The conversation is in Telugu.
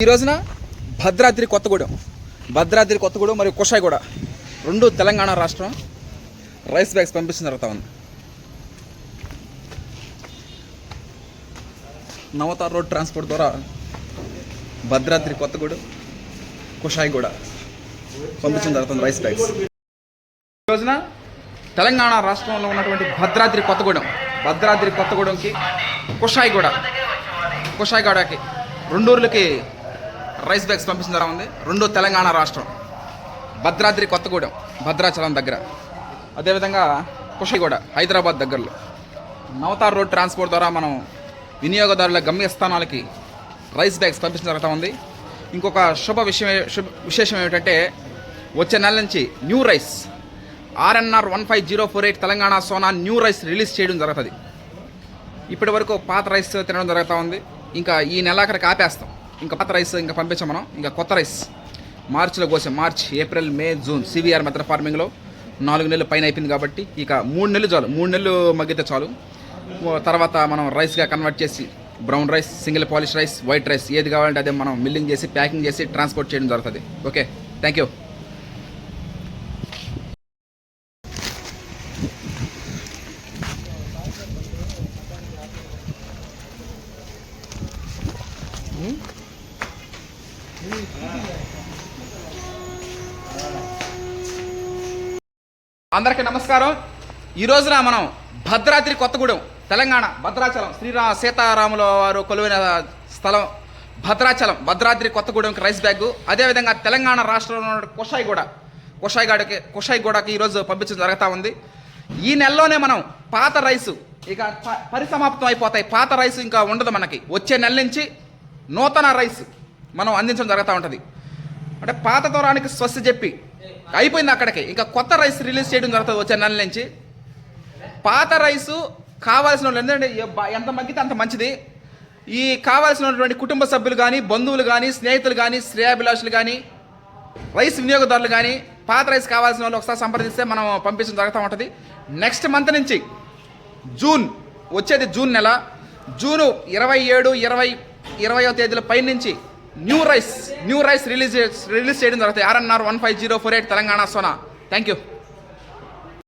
ఈ రోజున భద్రాద్రి కొత్తగూడెం మరియు కుషాయిగూడ రెండు తెలంగాణ రాష్ట్రం రైస్ బ్యాగ్స్ పంపిస్తున్న జరుగుతూ ఉంది. నవతార్ రోడ్ ట్రాన్స్పోర్ట్ ద్వారా భద్రాద్రి కొత్తగూడెం కుషాయిగూడ పంపించడం జరుగుతుంది రైస్ బ్యాగ్స్. ఈ రోజున తెలంగాణ రాష్ట్రంలో ఉన్నటువంటి భద్రాద్రి కొత్తగూడెంకి కుషాయిగూడకి రెండు ఊర్లకి రైస్ బ్యాగ్స్ పంపించడం జరుగుతుంది. రెండు తెలంగాణ రాష్ట్రం భద్రాద్రి కొత్తగూడెం భద్రాచలం దగ్గర, అదేవిధంగా కుషాయిగూడ హైదరాబాద్ దగ్గరలో నవతార్ రోడ్ ట్రాన్స్పోర్ట్ ద్వారా మనం వినియోగదారుల గమ్యస్థానాలకి రైస్ బ్యాగ్స్ పంపించడం జరుగుతూ ఉంది. ఇంకొక విశేషం ఏమిటంటే వచ్చే నెల నుంచి new rice RNR 15048 Telangana Sona new rice release చేయడం జరుగుతుంది. ఇప్పటి వరకు పాత రైస్ తినడం జరుగుతూ ఉంది. ఇంకా ఈ నెలాఖరికి ఆపేస్తాం. ఇంకా పాత రైస్ ఇంకా పంపించాం మనం. ఇంకా కొత్త రైస్ మార్చిలో కోసాం. మార్చ్, ఏప్రిల్, మే, జూన్ CVR మెథడ్ ఫార్మింగ్లో 4 నెలలు పైన అయిపోయింది కాబట్టి ఇక 3 నెలలు చాలు. 3 నెలలు మగ్గితే చాలు. తర్వాత మనం రైస్గా కన్వర్ట్ చేసి brown rice, single polish rice, white rice ఏది కావాలంటే అదే మనం మిల్లింగ్ చేసి ప్యాకింగ్ చేసి ట్రాన్స్పోర్ట్ చేయడం జరుగుతుంది. Okay, thank you. అందరికీ నమస్కారం. ఈ రోజున మనం భద్రాద్రి కొత్తగూడెం తెలంగాణ భద్రాచలం సీతారాముల వారు కొలువైన స్థలం భద్రాద్రి కొత్తగూడెంకి రైస్ బ్యాగ్, అదేవిధంగా తెలంగాణ రాష్ట్రంలో కుషాయిగూడకి ఈరోజు పంపించడం జరుగుతూ ఉంది. ఈ నెలలోనే మనం పాత రైసు ఇక పరిసమాప్తం అయిపోతాయి. పాత రైసు ఇంకా ఉండదు మనకి. వచ్చే నెల నుంచి నూతన రైస్ మనం అందించడం జరుగుతూ ఉంటుంది. అంటే పాత తరానికి స్వస్తి చెప్పి అయిపోయింది అక్కడికి. ఇంకా కొత్త రైస్ రిలీజ్ చేయడం జరుగుతుంది వచ్చే నెల నుంచి. పాత రైసు కావాల్సిన వాళ్ళు ఎందుకంటే ఎంత మగ్గితే అంత మంచిది. ఈ కావాల్సినటువంటి కుటుంబ సభ్యులు కానీ, బంధువులు కానీ, స్నేహితులు కానీ, శ్రేయాభిలాషులు కానీ, రైస్ వినియోగదారులు కానీ పాత రైస్ కావాల్సిన వాళ్ళు ఒకసారి సంప్రదిస్తే మనం పంపించడం జరుగుతూ ఉంటుంది. నెక్స్ట్ మంత్ నుంచి జూన్ నెల జూను 27, 20వ తేదీల పై నుంచి న్యూ రైస్ రిలీజ్ చేయడం జరుగుతుంది. RNR 15048 Telangana Sona. Thank you.